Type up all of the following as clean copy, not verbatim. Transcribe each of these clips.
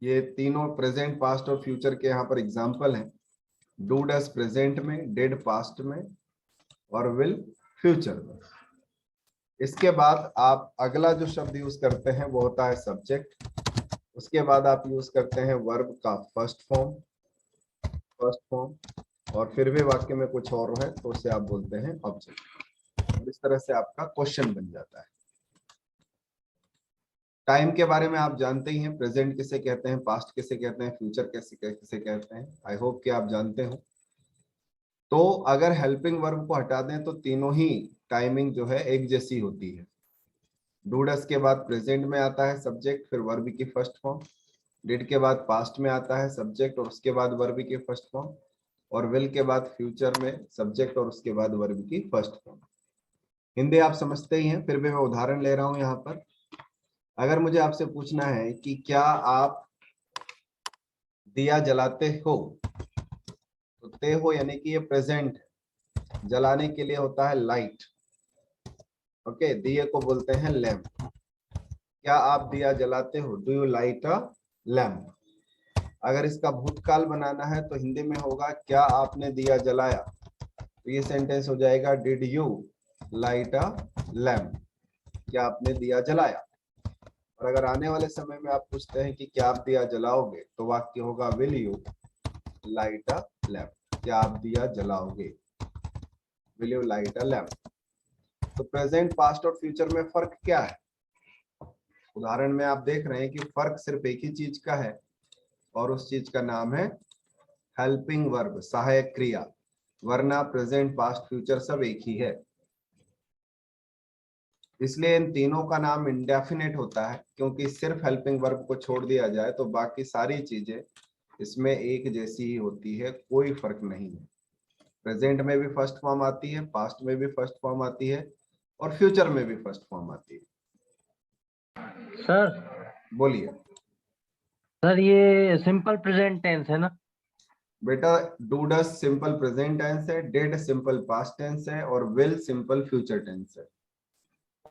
ये तीनों present, past और फ्यूचर के यहाँ पर एग्जाम्पल हैं। डू डस प्रेजेंट में, डिड पास्ट में और विल फ्यूचर में। इसके बाद आप अगला जो शब्द यूज करते हैं वो होता है सब्जेक्ट। उसके बाद आप यूज करते हैं वर्ब का फर्स्ट फॉर्म, और फिर भी वाक्य में कुछ और है तो उसे आप बोलते हैं ऑब्जेक्ट। और इस तरह से आपका क्वेश्चन बन जाता है। टाइम के बारे में आप जानते ही हैं, प्रेजेंट किसे कहते हैं, पास्ट किसे कहते हैं, फ्यूचर किसे कहते हैं। आई होप कि आप जानते हो। तो अगर हेल्पिंग वर्ब को हटा दें तो तीनों ही टाइमिंग जो है एक जैसी होती है। डू डस के बाद प्रेजेंट में आता है सब्जेक्ट, फिर वर्ब की फर्स्ट फॉर्म। डिड के बाद पास्ट में आता है सब्जेक्ट और उसके बाद वर्ब की फर्स्ट फॉर्म। और विल के बाद फ्यूचर में सब्जेक्ट और उसके बाद वर्ब की फर्स्ट फॉर्म। हिंदी आप समझते ही हैं, फिर भी मैं उदाहरण ले रहा हूं यहाँ पर। अगर मुझे आपसे पूछना है कि क्या आप दिया जलाते हो, तो ते हो यानी कि ये प्रेजेंट, जलाने के लिए होता है लाइट। ओके, दिए को बोलते हैं लैम्प। क्या आप दिया जलाते हो, do you light a lamp. अगर इसका भूतकाल बनाना है तो हिंदी में होगा क्या आपने दिया जलाया। तो ये सेंटेंस हो जाएगा did you light a lamp, क्या आपने दिया जलाया। और अगर आने वाले समय में आप पूछते हैं कि क्या आप दिया जलाओगे, तो वाक्य होगा will you light a lamp, क्या आप दिया जलाओगे, will you light a lamp. तो प्रेजेंट, पास्ट और फ्यूचर में फर्क क्या है। उदाहरण में आप देख रहे हैं कि फर्क सिर्फ एक ही चीज का है और उस चीज का नाम है हेल्पिंग वर्ब, सहायक क्रिया। वरना प्रेजेंट, पास्ट, फ्यूचर सब एक ही है। इसलिए इन तीनों का नाम इंडेफिनेट होता है, क्योंकि सिर्फ हेल्पिंग वर्ब को छोड़ दिया जाए तो बाकी सारी चीजें इसमें एक जैसी ही होती है, कोई फर्क नहीं है। प्रेजेंट में भी फर्स्ट फॉर्म आती है, पास्ट में भी फर्स्ट फॉर्म आती है और फ्यूचर में भी फर्स्ट फॉर्म आती है। सर बोलिए। सर ये सिंपल प्रेजेंट टेंस है ना। बेटा, do does simple present tense है, डिड सिंपल पास्ट टेंस है और विल सिंपल फ्यूचर टेंस है।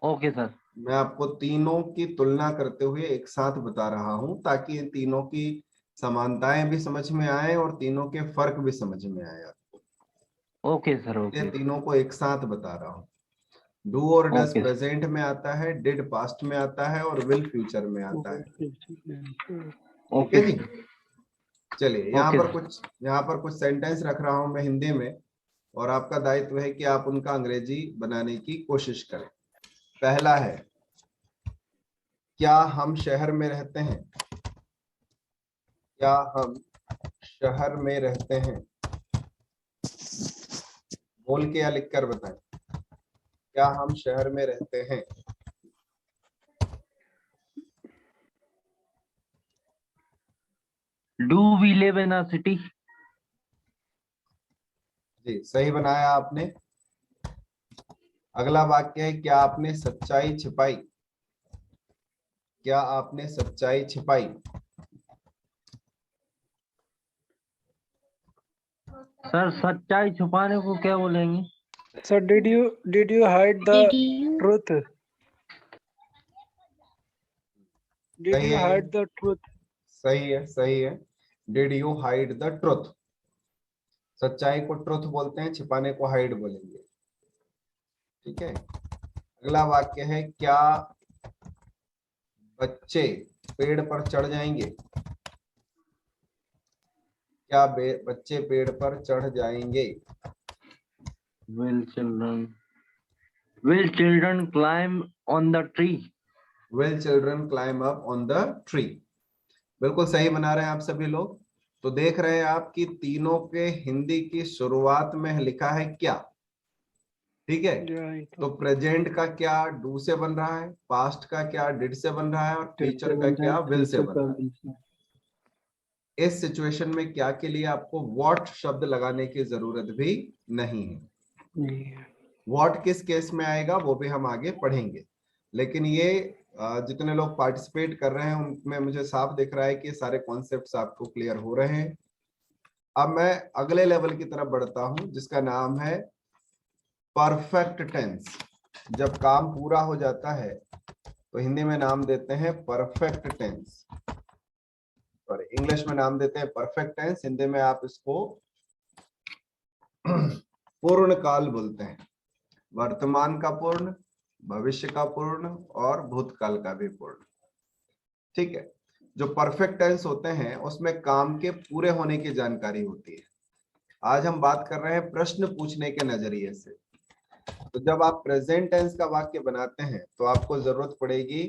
Okay sir. मैं आपको तीनों की तुलना करते हुए एक साथ बता रहा हूं ताकि इन तीनों की समानताएं भी समझ में आए और तीनों के फर्क भी समझ में आए आपको। Okay sir. ये ओके तीनों को एक साथ बता रहा हूँ। डू और डस ओके प्रेजेंट में आता है, डिड पास्ट में आता है और विल फ्यूचर में आता है। ठीक ओके है जी। चलिए, ओके यहाँ पर कुछ सेंटेंस रख रहा हूं मैं हिंदी में, और आपका दायित्व है कि आप उनका अंग्रेजी बनाने की कोशिश करें। पहला है, क्या हम शहर में रहते हैं। क्या हम शहर में रहते हैं, बोल के या लिखकर बताएं। क्या हम शहर में रहते हैं। Do we live in a city. जी, सही बनाया आपने। अगला वाक्य है, क्या आपने सच्चाई छिपाई। क्या आपने सच्चाई छिपाई। सर सच्चाई छुपाने को क्या बोलेंगे। Sir, did you hide the truth? Did सही you है, hide the truth? सही है, सही है। Did you hide the truth. सच्चाई को ट्रुथ बोलते हैं, छिपाने को हाइड बोलेंगे। ठीक है। अगला वाक्य है, क्या बच्चे पेड़ पर चढ़ जाएंगे। क्या बच्चे पेड़ पर चढ़ जाएंगे। Will children climb on the tree. Will children climb up on the tree. बिल्कुल सही बना रहे हैं आप सभी लोग। तो देख रहे हैं आप कि तीनों के हिंदी की शुरुआत में लिखा है क्या। ठीक है। तो प्रेजेंट का क्या डू से बन रहा है, पास्ट का क्या डिड से बन रहा है और फ्यूचर का क्या विल से बन रहा है। इस सिचुएशन में क्या के लिए आपको व्हाट शब्द लगाने की जरूरत भी नहीं है। व्हाट किस केस में आएगा वो भी हम आगे पढ़ेंगे, लेकिन ये जितने लोग पार्टिसिपेट कर रहे हैं उनमें मुझे साफ दिख रहा है कि सारे कॉन्सेप्ट्स आपको क्लियर हो रहे हैं। अब मैं अगले लेवल की तरफ बढ़ता हूं जिसका नाम है परफेक्ट टेंस। जब काम पूरा हो जाता है तो हिंदी में नाम देते हैं परफेक्ट टेंस। इंग्लिश में नाम देते हैं परफेक्ट टेंस, हिंदी में आप इसको पूर्ण काल बोलते हैं। वर्तमान का पूर्ण, भविष्य का पूर्ण और भूतकाल का भी पूर्ण। ठीक है, जो परफेक्ट टेंस होते हैं उसमें काम के पूरे होने की जानकारी होती है। आज हम बात कर रहे हैं प्रश्न पूछने के नजरिए से। तो जब आप प्रेजेंट टेंस का वाक्य बनाते हैं तो आपको जरूरत पड़ेगी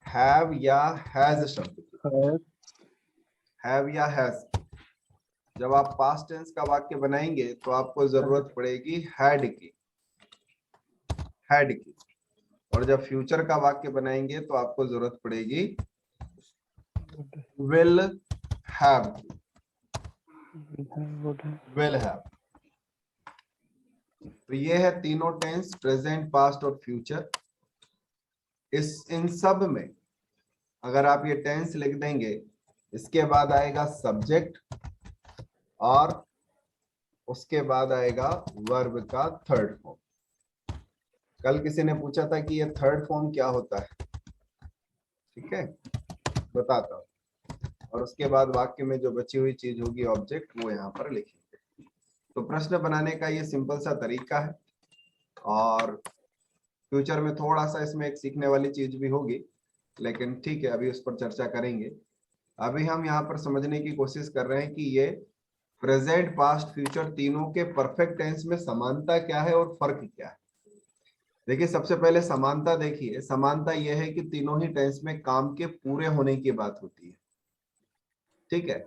हैव या हैज शब्द की। हैव या हैज। जब आप पास्ट टेंस का वाक्य बनाएंगे तो आपको जरूरत पड़ेगी हैड की, हैड की। और जब फ्यूचर का वाक्य बनाएंगे तो आपको जरूरत पड़ेगी विल हैव की, विल हैव। तो ये है तीनों टेंस, प्रेजेंट, पास्ट और फ्यूचर। इन सब में अगर आप ये टेंस लिख देंगे, इसके बाद आएगा सब्जेक्ट और उसके बाद आएगा वर्ब का थर्ड फॉर्म। कल किसी ने पूछा था कि ये थर्ड फॉर्म क्या होता है, ठीक है, बताता हूं। और उसके बाद वाक्य में जो बची हुई चीज होगी ऑब्जेक्ट, वो यहाँ पर लिखेंगे। तो प्रश्न बनाने का ये सिंपल सा तरीका है और फ्यूचर में थोड़ा सा इसमें एक सीखने वाली चीज भी होगी, लेकिन ठीक है, अभी उस पर चर्चा करेंगे। अभी हम यहाँ पर समझने की कोशिश कर रहे हैं कि ये प्रेजेंट, पास्ट, फ्यूचर तीनों के परफेक्ट टेंस में समानता क्या है और फर्क क्या है। देखिए, सबसे पहले समानता देखिए। समानता यह है कि तीनों ही टेंस में काम के पूरे होने की बात होती है। ठीक है,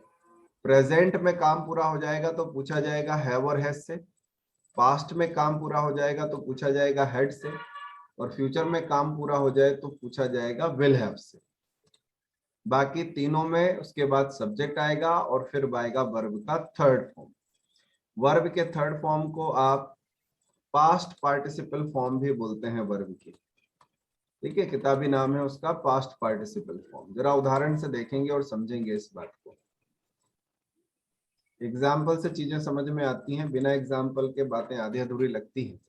प्रेजेंट में काम पूरा हो जाएगा तो पूछा जाएगा हैव और हैज से, पास्ट में काम पूरा हो जाएगा तो पूछा जाएगा हैड से, और फ्यूचर में काम पूरा हो जाए तो पूछा जाएगा विल हैव से। बाकी तीनों में उसके बाद सब्जेक्ट आएगा और फिर आएगा वर्ब का थर्ड फॉर्म। वर्ब के थर्ड फॉर्म को आप पास्ट पार्टिसिपल फॉर्म भी बोलते हैं वर्ब की। ठीक है, किताबी नाम है उसका पास्ट पार्टिसिपल फॉर्म। जरा उदाहरण से देखेंगे और समझेंगे इस बात को। एग्जाम्पल से चीजें समझ में आती हैं, बिना एग्जाम्पल के बातें आधी अधूरी लगती हैं।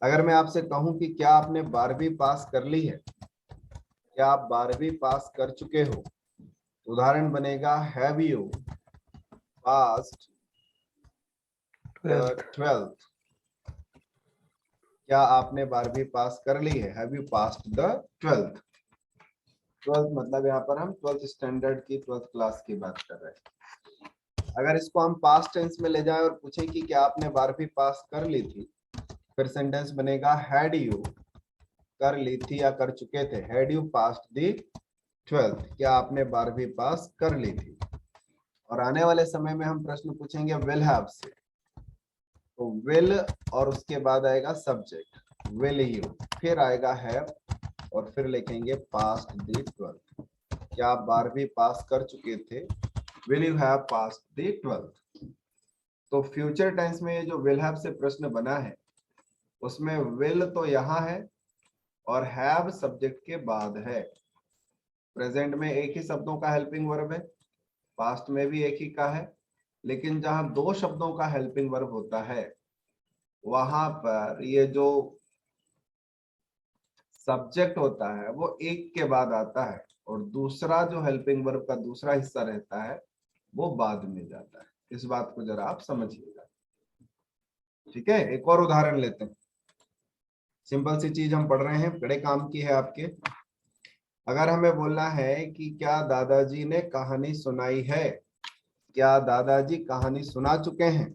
अगर मैं आपसे कहूं कि क्या आपने 12वीं पास कर ली है, क्या आप 12वीं पास कर चुके हो, उदाहरण बनेगा हैव यू पास्ड 12th। क्या आपने 12वीं पास कर ली है, have you passed the 12th। 12th मतलब यहाँ पर हम 12th स्टैंडर्ड की 12th क्लास की बात कर रहे हैं। अगर इसको हम पास्ट टेंस में ले जाएं और पूछें कि क्या आपने 12वीं पास कर ली थी, फिर सेंटेंस बनेगा हैड यू, कर ली थी या कर चुके थे, had you passed the 12th, क्या आपने 12वीं पास कर ली थी। और आने वाले समय में हम प्रश्न पूछेंगे विल हैव से, तो विल और उसके बाद आएगा सब्जेक्ट विल यू, फिर आएगा हैव और फिर लिखेंगे पास्ड द 12th, क्या आप 12वीं पास कर चुके थे, will you have passed the 12th। तो फ्यूचर टेंस में ये जो विल हैव से प्रश्न बना है, उसमें विल तो यहाँ है और हैव सब्जेक्ट के बाद है। प्रेजेंट में एक ही शब्दों का हेल्पिंग वर्ब है, पास्ट में भी एक ही का है, लेकिन जहां दो शब्दों का हेल्पिंग वर्ब होता है वहां पर ये जो सब्जेक्ट होता है वो एक के बाद आता है और दूसरा जो हेल्पिंग वर्ब का दूसरा हिस्सा रहता है वो बाद में जाता है। इस बात को जरा आप समझिएगा। ठीक है, एक और उदाहरण लेते हैं। सिंपल सी चीज हम पढ़ रहे हैं, बड़े काम की है आपके। अगर हमें बोलना है कि क्या दादाजी ने कहानी सुनाई है, क्या दादाजी कहानी सुना चुके हैं।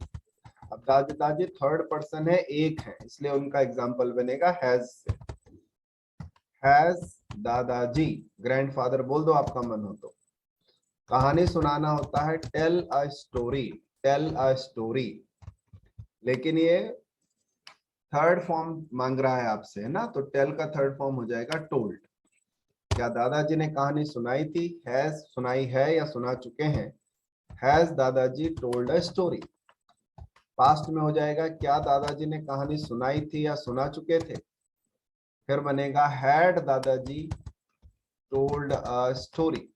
अब दादाजी थर्ड पर्सन है, एक है, इसलिए उनका एग्जाम्पल बनेगा हैज से। हैज दादाजी, ग्रैंडफादर बोल दो आपका मन हो तो। कहानी सुनाना होता है tell a story, tell a story, लेकिन ये थर्ड फॉर्म मांग रहा है आपसे, है ना, तो टेल का थर्ड फॉर्म हो जाएगा टोल्ड। क्या दादाजी ने कहानी सुनाई थी, हैज सुनाई है या सुना चुके हैं, हैज दादाजी टोल्ड अ स्टोरी। पास्ट में हो जाएगा क्या दादाजी ने कहानी सुनाई थी या सुना चुके थे, फिर बनेगा हैड दादाजी टोल्ड अ स्टोरी।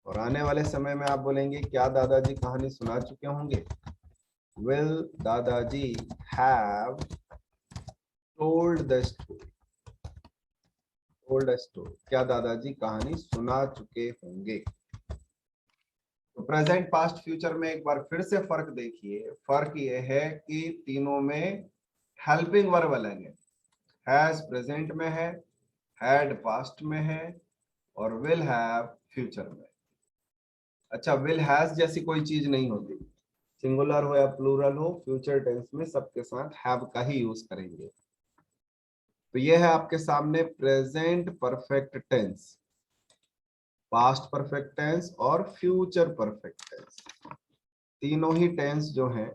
और आने वाले समय में आप बोलेंगे क्या दादाजी कहानी सुना चुके होंगे, विल दादाजी have told the story, told a story, क्या दादाजी कहानी सुना चुके होंगे। प्रेजेंट, पास्ट, फ्यूचर में एक बार फिर से फर्क देखिए। फर्क ये है कि तीनों में हेल्पिंग वर्ब अलग है। हैज प्रेजेंट में है, हैड पास्ट में है, और विल हैव फ्यूचर में। अच्छा, विल हैज जैसी कोई चीज नहीं होती, सिंगुलर हो या प्लूरल हो, फ्यूचर टेंस में सबके साथ हैव का ही यूज करेंगे। तो ये है आपके सामने present perfect tense, past perfect tense और फ्यूचर परफेक्ट टेंस। तीनों ही टेंस जो हैं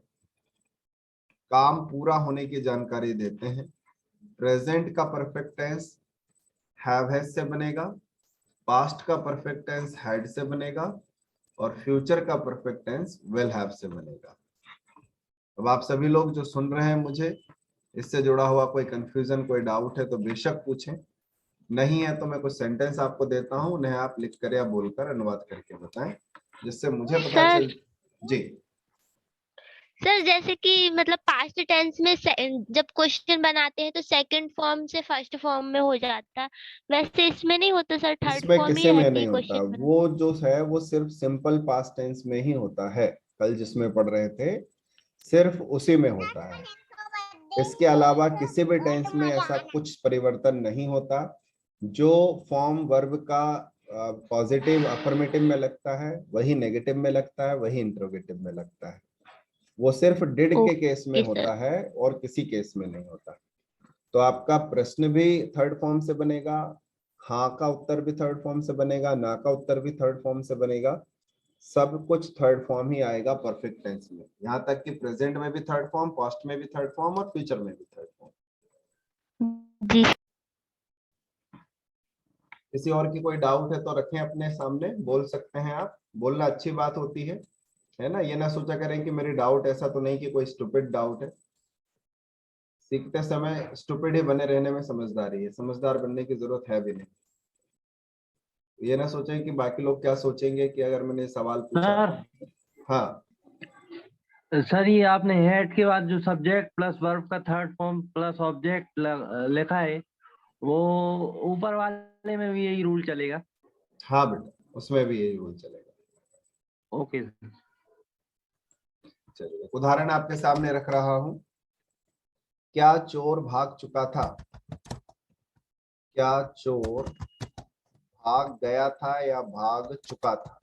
काम पूरा होने की जानकारी देते हैं। प्रेजेंट का परफेक्ट टेंस हैव हैज से बनेगा, पास्ट का परफेक्ट टेंस हैड से बनेगा, और फ्यूचर का परफेक्ट टेंस विल हैव से बनेगा। अब आप सभी लोग जो सुन रहे हैं, मुझे इससे जुड़ा हुआ कोई कंफ्यूजन, कोई डाउट है तो बेशक पूछें। नहीं है तो मैं कुछ सेंटेंस आपको देता हूं, उन्हें आप लिखकर या बोलकर अनुवाद करके बताएं, जिससे मुझे पता चल। जी सर, जैसे कि मतलब पास्ट टेंस में जब क्वेश्चन बनाते हैं तो सेकंड फॉर्म से फर्स्ट फॉर्म में हो जाता है, वैसे इसमें नहीं होता सर? थर्ड इसमें फॉर्म ही किसी में ऐसे नहीं ही होता, क्वेश्चन बना। वो जो है वो सिर्फ सिंपल पास्ट टेंस में ही होता है। कल जिसमें पढ़ रहे थे सिर्फ उसी में होता है। इसके अलावा किसी भी टेंस में ऐसा कुछ परिवर्तन नहीं होता। जो फॉर्म वर्ब का पॉजिटिव अफर्मेटिव में लगता है वही नेगेटिव में लगता है, वही इंट्रोगेटिव में लगता है। वो सिर्फ डिड के केस में ओके होता सर। है और किसी केस में नहीं होता। तो आपका प्रश्न भी थर्ड फॉर्म से बनेगा, हाँ का उत्तर भी थर्ड फॉर्म से बनेगा, ना का उत्तर भी थर्ड फॉर्म से बनेगा। सब कुछ थर्ड फॉर्म ही आएगा परफेक्ट टेंस में। यहाँ तक कि प्रेजेंट में भी थर्ड फॉर्म, पास्ट में भी थर्ड फॉर्म और फ्यूचर में भी थर्ड फॉर्म। जी किसी और की कोई डाउट है तो रखें अपने सामने, बोल सकते हैं आप। बोलना अच्छी बात होती है ना। ये ना सोचा करें कि मेरी डाउट ऐसा तो नहीं कि कोई स्टूपिड डाउट है। सीखते समय स्टूपिड ही बने रहने में समझदारी है, समझदार बनने की जरूरत है भी नहीं। ये ना सोचें कि बाकी लोग क्या सोचेंगे कि अगर मैंने सवाल पूछा। सर, हाँ सर ये आपने हेड के बाद जो सब्जेक्ट प्लस वर्ब का थर्ड फॉर्म प्लस ऑब्जेक्ट लिखा है, वो ऊपर वाले में भी यही रूल चलेगा? हाँ बेटा, उसमें भी यही रूल चलेगा। ओके। चलिए, उदाहरण आपके सामने रख रहा हूं। क्या चोर भाग चुका था? क्या चोर भाग गया था या भाग चुका था?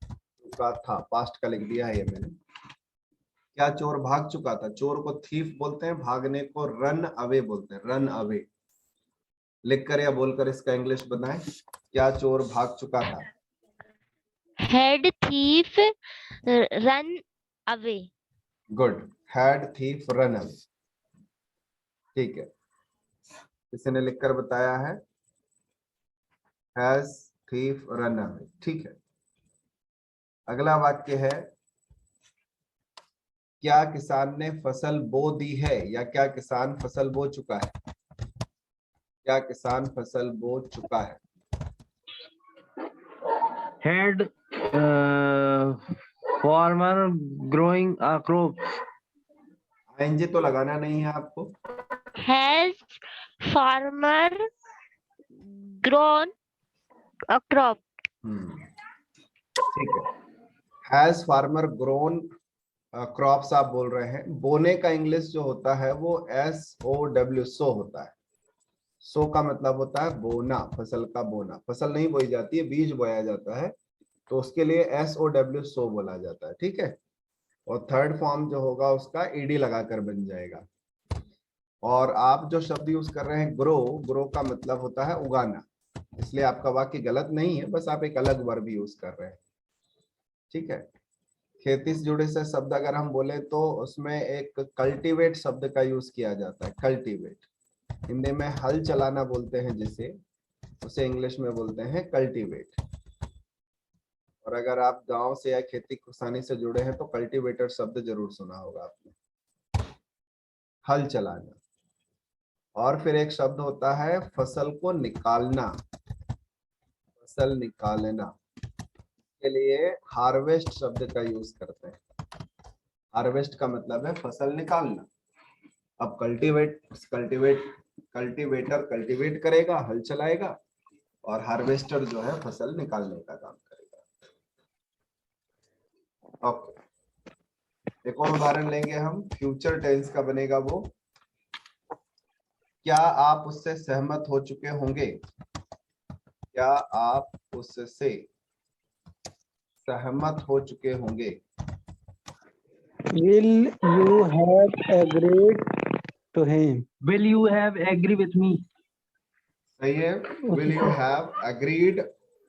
चुका था पास्ट का लिख दिया है ये मैंने। क्या चोर भाग चुका था? चोर को थीफ बोलते हैं, भागने को रन अवे बोलते हैं, रन अवे। लिखकर या बोलकर इसका इंग्लिश बताएं। क्या चोर भाग चुका था? Head thief run away. Good, had thief run away. ठीक है, किसी ने लिखकर बताया है हैज थीफ रन अवे। ठीक है, अगला वाक्य है क्या किसान ने फसल बो दी है या क्या किसान फसल बो चुका है? क्या किसान फसल बो चुका है? Had farmer growing crop. ING तो लगाना नहीं है आपको। Has farmer grown a crop. ठीक है, हैज फार्मर ग्रोन क्रॉप्स आप बोल रहे हैं। बोने का इंग्लिश जो होता है वो SOW, सो होता है। सो का मतलब होता है बोना, फसल का बोना। फसल नहीं बोई जाती है, बीज बोया जाता है, तो उसके लिए SOW, सो बोला जाता है। ठीक है, और थर्ड फॉर्म जो होगा उसका ED लगाकर बन जाएगा। और आप जो शब्द यूज कर रहे हैं ग्रो, ग्रो का मतलब होता है उगाना, इसलिए आपका वाक्य गलत नहीं है, बस आप एक अलग वर्ब यूज कर रहे हैं। ठीक है, खेती से जुड़े से शब्द अगर हम बोले तो उसमें एक कल्टीवेट शब्द का यूज किया जाता है। कल्टीवेट हिंदी में हल चलाना बोलते हैं जिसे, उसे इंग्लिश में बोलते हैं कल्टीवेट। और अगर आप गांव से या खेती किसानी से जुड़े हैं तो कल्टीवेटर शब्द जरूर सुना होगा आपने, हल चलाना। और फिर एक शब्द होता है फसल को निकालना, फसल निकालना के लिए हार्वेस्ट शब्द का यूज करते हैं। हार्वेस्ट का मतलब है फसल निकालना। अब कल्टीवेटर कल्टीवेट करेगा, हल चलाएगा, और हार्वेस्टर जो है फसल निकालने का काम करेगा। एक और उदाहरण लेंगे हम, फ्यूचर टेंस का बनेगा वो, क्या आप उससे सहमत हो चुके होंगे, क्या आप उससे सहमत हो चुके होंगे। Will you have agreed to him? Will you have agree with me? सही है, will you have agreed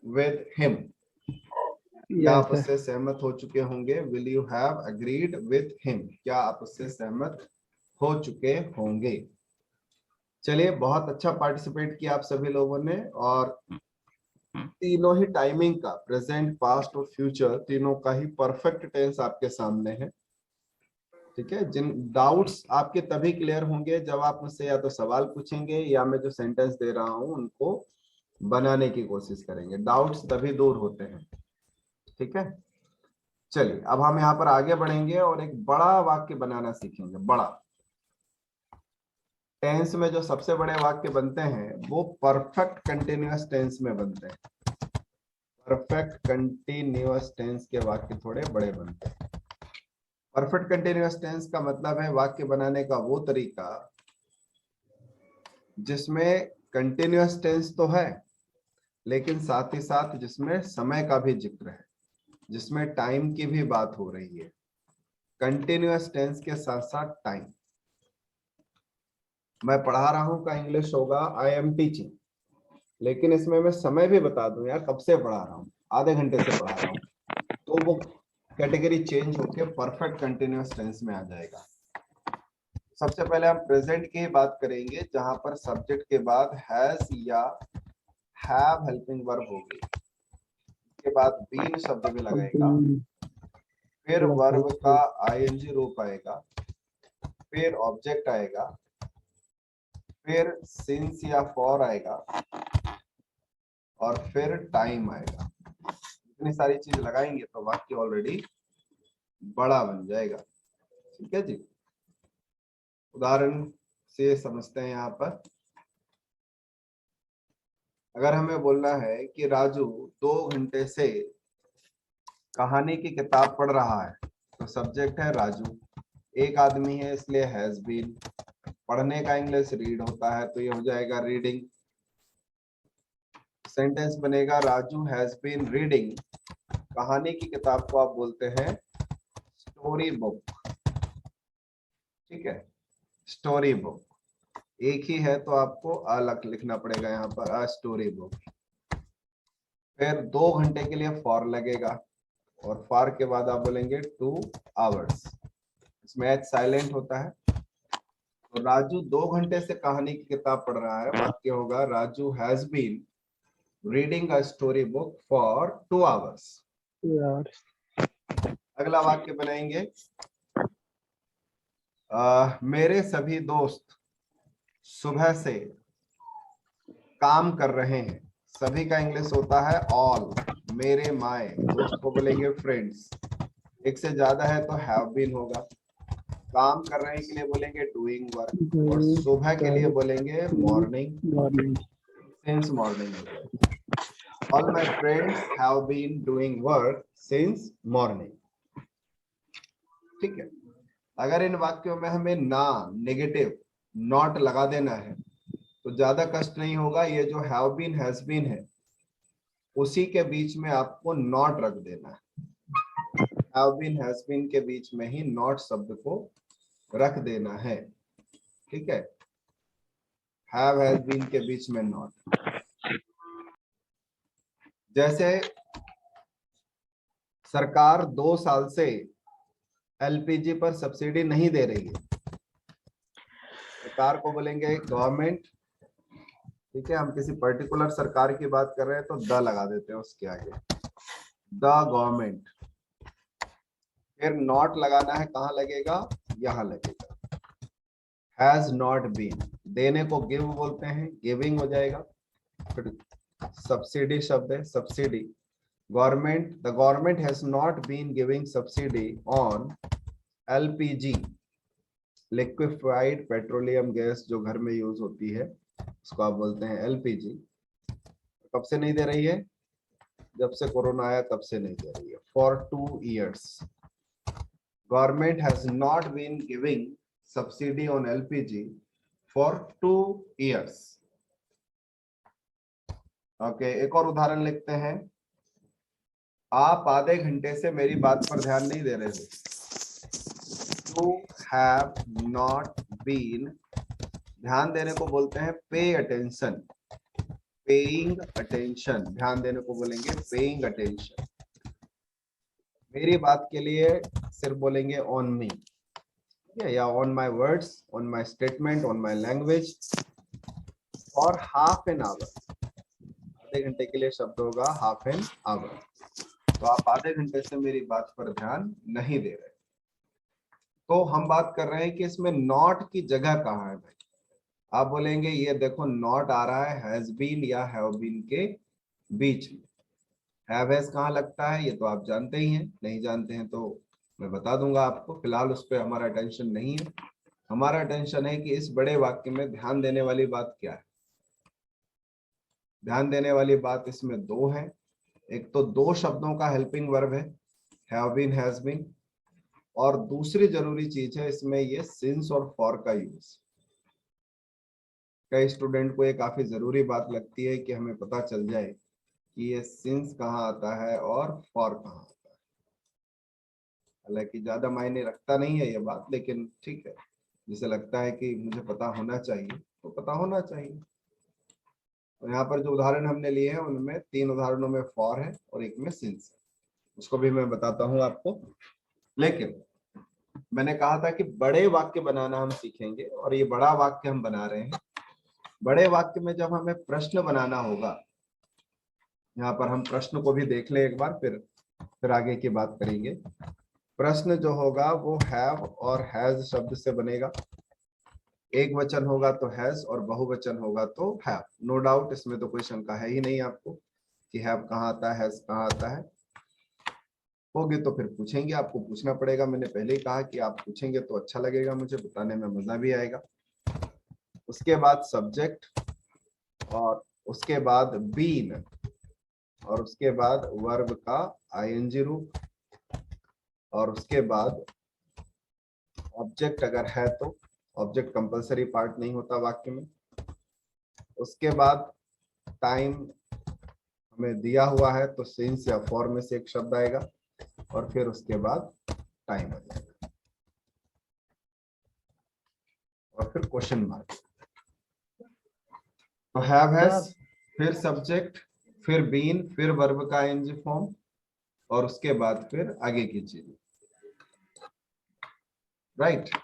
with him, क्या Yes, आप sir. उससे सहमत हो चुके होंगे, will you have agreed with him, क्या आप उससे सहमत हो चुके होंगे। चलिए, बहुत अच्छा पार्टिसिपेट किया आप सभी लोगों ने, और तीनों ही टाइमिंग का, प्रेजेंट, पास्ट और फ्यूचर, तीनों का ही परफेक्ट टेंस आपके सामने है। ठीक है, जिन डाउट्स आपके तभी क्लियर होंगे जब आप मुझसे या तो सवाल पूछेंगे या मैं जो सेंटेंस दे रहा हूं उनको बनाने की कोशिश करेंगे, डाउट्स तभी दूर होते हैं। ठीक है, चलिए अब हम यहाँ पर आगे बढ़ेंगे और एक बड़ा वाक्य बनाना सीखेंगे। बड़ा टेंस में जो सबसे बड़े वाक्य बनते हैं वो परफेक्ट कंटिन्यूअस टेंस में बनते हैं। परफेक्ट कंटिन्यूअस टेंस के वाक्य थोड़े बड़े बनते हैं। परफेक्ट कंटिन्यूअस टेंस का मतलब है वाक्य बनाने का वो तरीका जिसमें कंटिन्यूअस टेंस तो है लेकिन साथ ही साथ जिसमें समय का भी जिक्र है, जिसमें टाइम की भी बात हो रही है। कंटिन्यूअस टेंस के साथ साथ टाइम। मैं पढ़ा रहा हूं का इंग्लिश होगा आई एम टीचिंग, लेकिन इसमें मैं समय भी बता दूं यार कब से पढ़ा रहा हूं, आधे घंटे से पढ़ा रहा हूं, तो वो कैटेगरी चेंज होकर परफेक्ट कंटिन्यूअस टेंस में आ जाएगा। सबसे पहले हम प्रेजेंट की बात करेंगे जहां पर सब्जेक्ट के बाद हैज या हैव हेल्पिंग वर्ब होगी, के बाद बीन शब्द भी लगेगा, फिर वर्ब का आईएनजी रूप आएगा, फिर ऑब्जेक्ट आएगा, फिर सिंस या फॉर आएगा और फिर टाइम आएगा। इतनी सारी चीज लगाएंगे तो वाक्य ऑलरेडी बड़ा बन जाएगा। ठीक है जी, उदाहरण से समझते हैं। यहाँ पर अगर हमें बोलना है कि राजू 2 घंटे से कहानी की किताब पढ़ रहा है, तो सब्जेक्ट है राजू, एक आदमी है इसलिए हैज बीन, पढ़ने का इंग्लिश रीड होता है तो ये हो जाएगा रीडिंग। सेंटेंस बनेगा राजू हैज बीन रीडिंग, कहानी की किताब को आप बोलते हैं स्टोरी बुक। ठीक है, स्टोरी बुक, एक ही है तो आपको अलग लिखना पड़ेगा यहाँ पर, अ स्टोरी बुक। फिर 2 घंटे के लिए फॉर लगेगा और फॉर के बाद आप बोलेंगे 2 आवर्स, इसमें एच साइलेंट होता है। तो राजू 2 घंटे से कहानी की किताब पढ़ रहा है, वाक्य होगा Raju has been reading a story book for 2 hours. अगला वाक्य बनाएंगे मेरे सभी दोस्त सुबह से काम कर रहे हैं, सभी का इंग्लिश होता है ऑल। मेरे माए, दोस्त को बोलेंगे फ्रेंड्स, एक से ज्यादा है तो हैव बीन होगा। काम कर रहे हैं के लिए बोलेंगे डूइंग वर्क, और सुबह के लिए बोलेंगे morning, since morning. All my friends have been doing work since morning. ठीक है, अगर इन वाक्यों में हमें ना नेगेटिव नॉट लगा देना है तो ज्यादा कष्ट नहीं होगा। ये जो हैव बीन हैज बीन है उसी के बीच में आपको नॉट रख देना है। हैव बीन हैज बीन के बीच में ही नॉट शब्द को रख देना है। ठीक है, हैव हैज बीन के बीच में नॉट। जैसे सरकार 2 साल से एलपीजी पर सब्सिडी नहीं दे रही है, सरकार को बोलेंगे गवर्नमेंट। ठीक है, हम किसी पर्टिकुलर सरकार की बात कर रहे हैं तो द लगा देते हैं उसके आगे, द गवर्नमेंट। फिर नॉट लगाना है, कहाँ लगेगा, यहाँ लगेगा। हैज नॉट बीन, देने को गिव बोलते हैं, गिविंग हो जाएगा। फिर सब्सिडी शब्द है, subsidy. Government, the government has not been giving subsidy on LPG, liquefied petroleum gas जो घर में यूज होती है उसको आप बोलते हैं एलपीजी। कब से नहीं दे रही है, जब से कोरोना आया तब से नहीं दे रही है, for 2 years। Government has not been giving subsidy on LPG for 2 years. Okay, एक और उदाहरण लिखते हैं। आप आधे घंटे से मेरी बात पर ध्यान नहीं दे रहे हो। You have not been, ध्यान देने को बोलते हैं pay attention, paying attention, ध्यान देने को बोलेंगे paying attention। मेरी बात के लिए सिर्फ बोलेंगे on me, या on my words, on my statement, on my language, और half an hour, आधे घंटे के लिए शब्द होगा half an hour। तो आप आधे घंटे से मेरी बात पर ध्यान नहीं दे रहे। तो हम बात कर रहे हैं कि इसमें नॉट की जगह कहाँ है भाई। आप बोलेंगे ये देखो नॉट आ रहा है हैज बीन या हैव बीन के बीच में। हैव हैज कहाँ लगता है ये तो आप जानते ही हैं, नहीं जानते हैं तो मैं बता दूंगा आपको। फिलहाल उस पर हमारा अटेंशन नहीं है। हमारा अटेंशन है कि इस बड़े वाक्य में ध्यान देने वाली बात क्या है। ध्यान देने वाली बात इसमें दो है। एक तो दो शब्दों का हेल्पिंग वर्ब है, हैव बीन, हैज बीन, और दूसरी जरूरी चीज है इसमें ये सिंस और फॉर का यूज। कई स्टूडेंट को ये काफी जरूरी बात लगती है कि हमें पता चल जाए कि ये सिंस कहाँ आता है और फॉर कहाँ आता है। हालांकि ज्यादा मायने रखता नहीं है ये बात, लेकिन ठीक है, जिसे लगता है कि मुझे पता होना चाहिए तो पता होना चाहिए। तो यहाँ पर जो उदाहरण हमने लिए हैं उनमें 3 उदाहरणों में फॉर है और एक में सिंस है, उसको भी मैं बताता हूँ आपको। लेकिन मैंने कहा था कि बड़े वाक्य बनाना हम सीखेंगे और ये बड़ा वाक्य हम बना रहे हैं। बड़े वाक्य में जब हमें प्रश्न बनाना होगा, यहाँ पर हम प्रश्न को भी देख ले एक बार, फिर आगे की बात करेंगे। प्रश्न जो होगा वो हैव और हैज शब्द से बनेगा। एक वचन होगा तो हैज और बहुवचन होगा तो हैव। नो डाउट, इसमें तो कोई शंका है ही नहीं आपको कि हैव कहाँ आता है, हैज कहाँ आता है। होगी तो फिर पूछेंगे, आपको पूछना पड़ेगा। मैंने पहले ही कहा कि आप पूछेंगे तो अच्छा लगेगा, मुझे बताने में मजा भी आएगा। उसके बाद सब्जेक्ट, और उसके बाद बीन, और उसके बाद वर्ब का आईएनजी रूप, और उसके बाद ऑब्जेक्ट अगर है तो। ऑब्जेक्ट कंपलसरी पार्ट नहीं होता वाक्य में। उसके बाद टाइम हमें दिया हुआ है तो सिंस या फॉर में से एक शब्द आएगा, और फिर उसके बाद टाइम आ जाएगा, और फिर क्वेश्चन मार्क। तो हैव हैज, फिर सब्जेक्ट, फिर बीन, फिर वर्ब का आईएनजी फॉर्म, और उसके बाद फिर आगे की चीज। राइट।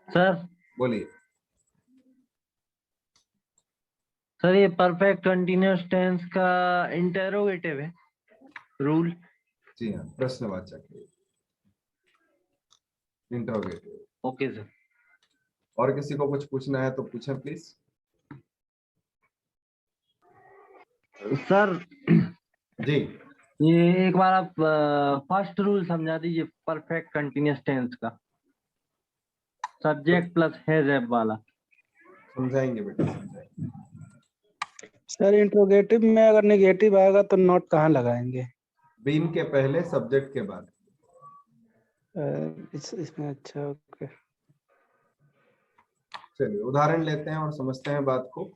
सर बोलिए। सर ये परफेक्ट कंटिन्यूअस टेंस का इंटेरोगेटिव है रूल। जी हाँ, प्रश्नवाचक है, इंटरोगेटिव। Okay sir. और किसी को कुछ पूछना है तो पूछें प्लीज। सर जी, ये एक बार आप फर्स्ट रूल समझा दीजिए परफेक्ट कंटिन्यूअस टेंस का, सब्जेक्ट प्लस हैज हैव वाला। समझाएंगे बेटा, समझाएंगे। सर इंट्रोगेटिव में अगर नेगेटिव आएगा तो नॉट कहाँ लगाएंगे? बीन के पहले, सब्जेक्ट के बाद। इसमें अच्छा, ओके। चलिए उदाहरण लेते हैं और समझते हैं बात को।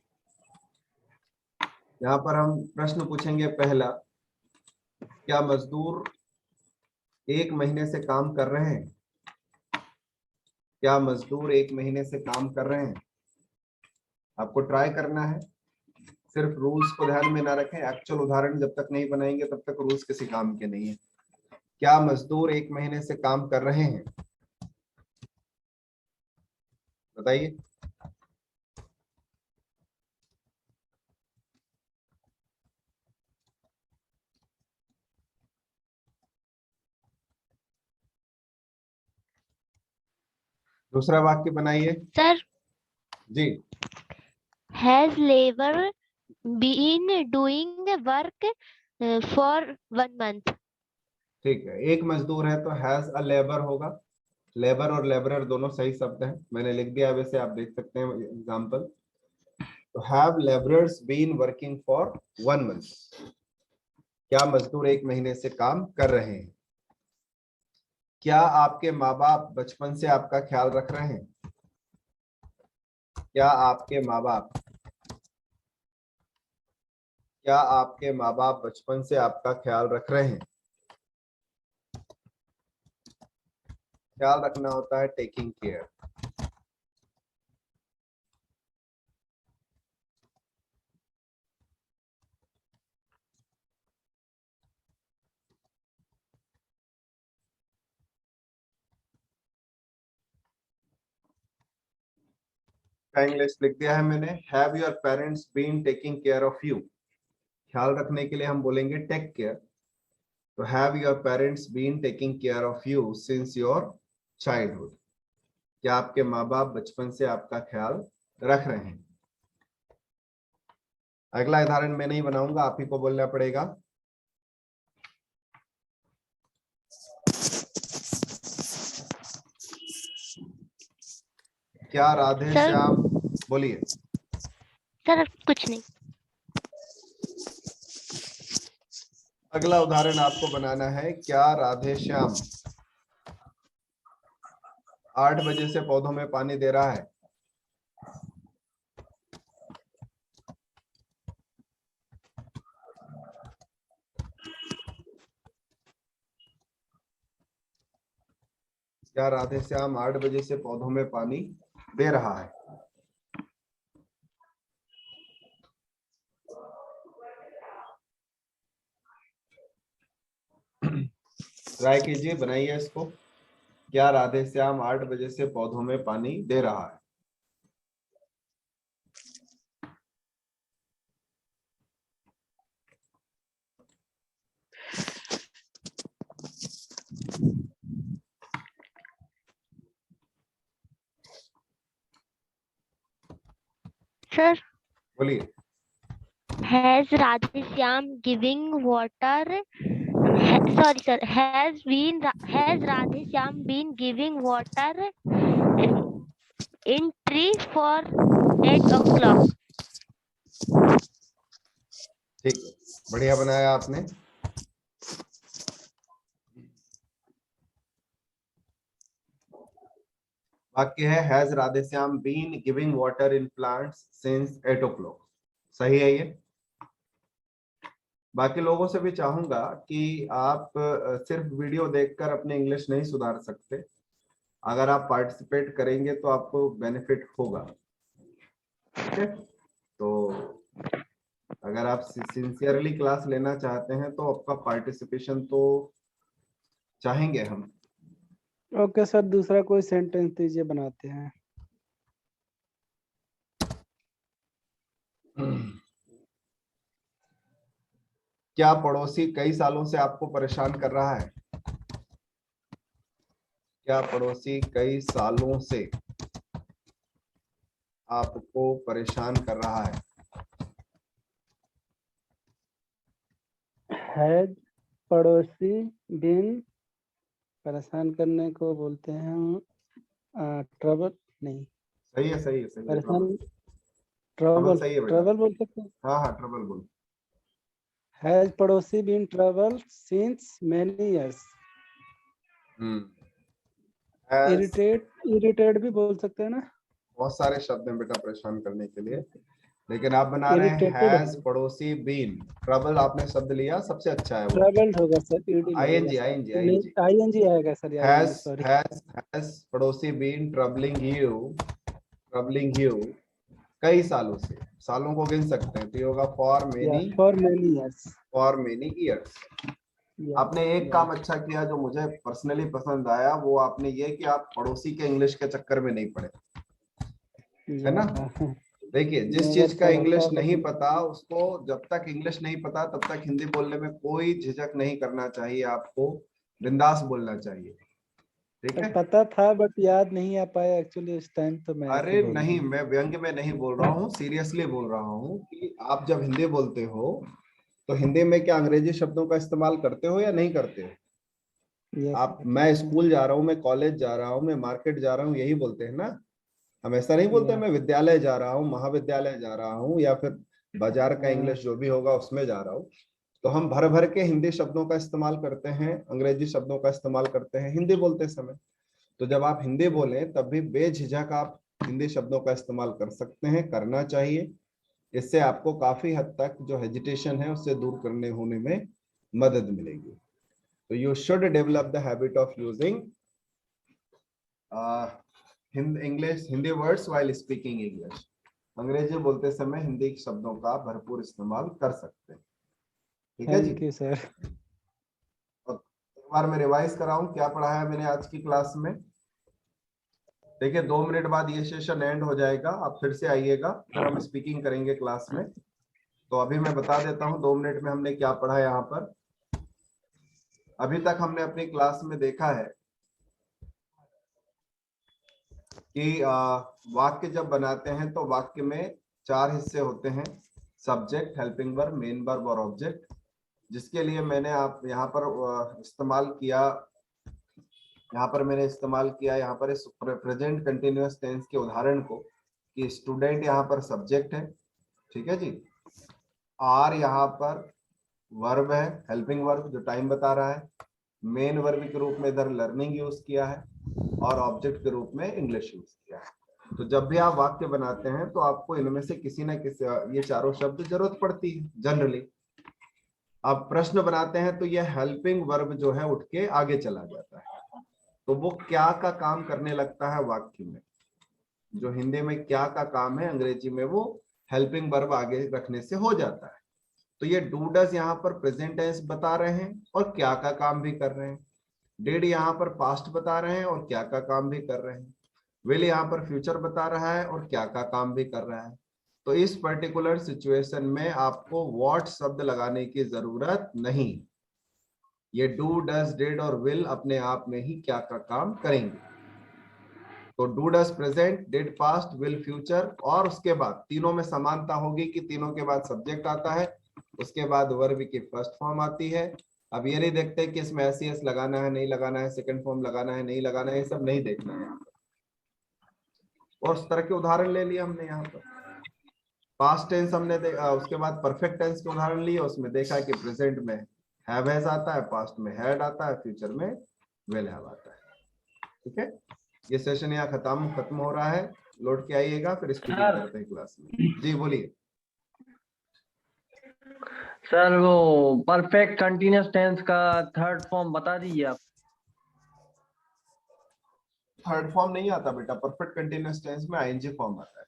यहाँ पर हम प्रश्न पूछेंगे पहला, क्या मजदूर 1 महीने से काम कर रहे हैं? क्या मजदूर 1 महीने से काम कर रहे हैं? आपको ट्राई करना है, सिर्फ रूल्स को ध्यान में ना रखें। एक्चुअल उदाहरण जब तक नहीं बनाएंगे तब तक रूल्स किसी काम के नहीं है। क्या मजदूर 1 महीने से काम कर रहे हैं? बताइए। दूसरा वाक्य बनाइए। Sir ji, has labour been doing work for 1 month. ठीक है। एक मजदूर है तो हैज अ लेबर होगा। लेबर और लेबरर दोनों सही शब्द हैं, मैंने लिख दिया, वैसे आप देख सकते हैं एग्जांपल। तो have labourers been working for 1 month. क्या मजदूर 1 महीने से काम कर रहे हैं? क्या आपके माँ बाप बचपन से आपका ख्याल रख रहे हैं? क्या आपके माँ बाप बचपन से आपका ख्याल रख रहे हैं? ख्याल रखना होता है टेकिंग केयर। इंग्लिश लिख दिया है मैंने। Have your parents been taking care of you? ख्याल रखने के लिए हम बोलेंगे टेक केयर। तो have your parents been taking care of you since your childhood? क्या आपके माँ बाप बचपन से आपका ख्याल रख रहे हैं? अगला उदाहरण मैं नहीं बनाऊंगा, आप ही को बोलना पड़ेगा। क्या राधे सर श्याम, बोलिए। सर कुछ नहीं। अगला उदाहरण आपको बनाना है। क्या राधे श्याम 8 बजे से पौधों में पानी दे रहा है? क्या राधे श्याम 8 बजे से पौधों में पानी दे रहा है? ट्राई कीजिए, बनाइए इसको। क्या राधे श्याम 8 बजे से पौधों में पानी दे रहा है? सर बोलिए। has Radheshyam giving water sorry sir has Radheshyam been giving water in tree for 8 o'clock? ठीक है, बढ़िया बनाया आपने। वाक्य है has Radheshyam been giving water in plants since 8 o'clock। सही है ये। बाकी लोगों से भी चाहूंगा कि आप सिर्फ वीडियो देखकर अपने इंग्लिश नहीं सुधार सकते। अगर आप पार्टिसिपेट करेंगे तो आपको बेनिफिट होगा। ठीक है, तो अगर आप सिंसियरली क्लास लेना चाहते हैं तो आपका पार्टिसिपेशन तो चाहेंगे हम। ओके सर, दूसरा कोई सेंटेंस दीजिए, बनाते हैं। क्या पड़ोसी कई सालों से आपको परेशान कर रहा है? क्या पड़ोसी कई सालों से आपको परेशान कर रहा है? हैज पड़ोसी बिन, परेशान करने को बोलते हैं ट्रबल, नहीं सही है, सही है, सही है। परेशान, ट्रबल सही है बेटा। ट्रबल बोल सकते हैं। हाँ हाँ, ट्रबल बोल। Has padosi been trouble since many years. Irritate भी बोल सकते हैं ना। बहुत सारे शब्द हैं बेटा परेशान करने के लिए, लेकिन आप बना रहे हैं Irritated हैज पड़ोसी बीन। ट्रबल आपने शब्द लिया, सबसे अच्छा है वो। ट्रबल्ड होगा sir, ED ING, ING, ING. ING आएगा सर, हैज सॉरी। हैज पड़ोसी बीन ट्रबलिंग यू कई सालों से। सालों को गिन सकते हैं तो ये होगा फॉर मेनी ईयर्स। आपने एक काम अच्छा किया जो मुझे पर्सनली पसंद आया, वो आपने ये कि आप पड़ोसी के इंग्लिश के चक्कर में नहीं पड़े, है ना। देखिए, जिस चीज का इंग्लिश नहीं पता उसको, जब तक इंग्लिश नहीं पता तब तक हिंदी बोलने में कोई झिझक नहीं करना चाहिए। आपको बिंदास बोलना चाहिए, ठीक है। पता था बट याद नहीं आ पाया एक्चुअली इस टाइम, तो मैं अरे नहीं, मैं व्यंग्य में नहीं बोल रहा हूँ, सीरियसली बोल रहा हूँ कि आप जब हिंदी बोलते हो तो हिंदी में क्या अंग्रेजी शब्दों का इस्तेमाल करते हो या नहीं करते हो? आप, मैं स्कूल जा रहा हूँ, मैं कॉलेज जा रहा हूँ, मैं मार्केट जा रहा हूँ, यही बोलते हैं ना। हम ऐसा नहीं बोलते मैं विद्यालय जा रहा हूँ, महाविद्यालय जा रहा हूँ, या फिर बाजार का इंग्लिश जो भी होगा उसमें जा रहा हूँ। तो हम भर भर के हिंदी शब्दों का इस्तेमाल करते हैं, अंग्रेजी शब्दों का इस्तेमाल करते हैं हिंदी बोलते समय। तो जब आप हिंदी बोलें तब भी बेझिझक आप हिंदी शब्दों का इस्तेमाल कर सकते हैं, करना चाहिए। इससे आपको काफी हद तक जो हेजिटेशन है उससे दूर करने होने में मदद मिलेगी। तो you should develop the habit of using English, Hindi words while speaking English. अंग्रेजी बोलते समय हिंदी शब्दों का भरपूर इस्तेमाल कर सकते हैं। ठीक है जी। Thank you sir. एक बार मैं रिवाइज कराऊं क्या पढ़ाया मैंने आज की क्लास में। देखिए 2 मिनट बाद ये सेशन एंड हो जाएगा, आप फिर से आइएगा, फिर हम स्पीकिंग करेंगे क्लास में। तो अभी मैं बता देता हूं 2 मिनट में हमने क्या पढ़ा यहाँ पर। अभी तक हमने अपनी क्लास में देखा है कि वाक्य जब बनाते हैं तो वाक्य में 4 हिस्से होते हैं, subject, helping verb, main verb और ऑब्जेक्ट, जिसके लिए मैंने आप यहाँ पर इस्तेमाल किया, यहाँ पर इस प्रेजेंट कंटिन्यूअस टेंस के उदाहरण को कि स्टूडेंट यहाँ पर सब्जेक्ट है, ठीक है जी, आर यहाँ पर वर्ब है, हेल्पिंग वर्ब जो टाइम बता रहा है, मेन वर्ब के रूप में इधर लर्निंग यूज किया है और ऑब्जेक्ट के रूप में इंग्लिश यूज किया है। तो जब भी आप वाक्य बनाते हैं तो आपको इनमें से किसी ना किसी ये चारों शब्द जरूरत पड़ती है जनरली। आप प्रश्न बनाते हैं तो ये हेल्पिंग वर्ब जो है उठ के आगे चला जाता है, तो वो क्या का काम करने लगता है वाक्य में। जो हिंदी में क्या का काम है अंग्रेजी में वो हेल्पिंग वर्ब आगे रखने से हो जाता है। तो ये डू डज यहाँ पर प्रेजेंट टेंस बता रहे हैं और क्या का काम भी कर रहे हैं। डिड यहाँ पर पास्ट बता रहे हैं और क्या का काम भी कर रहे हैं। विल यहाँ पर फ्यूचर बता रहा है और क्या का काम भी कर रहा है। तो इस पर्टिकुलर सिचुएशन में आपको व्हाट शब्द लगाने की जरूरत नहीं। ये डू डज डिड और विल अपने आप में ही क्या का काम करेंगे। तो do does present, did past, will future, और उसके बाद तीनों में समानता होगी कि तीनों के बाद सब्जेक्ट आता है, उसके बाद वर्ब की फर्स्ट फॉर्म आती है। अब ये नहीं देखते कि इसमें एस लगाना है नहीं लगाना है, सेकंड फॉर्म लगाना है नहीं लगाना है, ये सब नहीं देखना है। और उस तरह के उदाहरण ले लिए हमने यहाँ पर। पास्ट टेंस हमने उसके बाद परफेक्ट टेंस के उदाहरण लिए, उसमें देखा कि प्रेजेंट में हैव हैज आता है, पास्ट में हैड आता है, फ्यूचर में विल हैव आता है। ठीक है, ये सेशन यहाँ खत्म हो रहा है, लौट के आइएगा फिर स्पीकिंग करते हैं क्लास में। जी बोलिए सर। वो परफेक्ट कंटिन्यूअस टेंस का थर्ड फॉर्म बता दीजिए आप। थर्ड फॉर्म नहीं आता बेटा, परफेक्ट कंटिन्यूअस टेंस में आईएनजी फॉर्म आता है।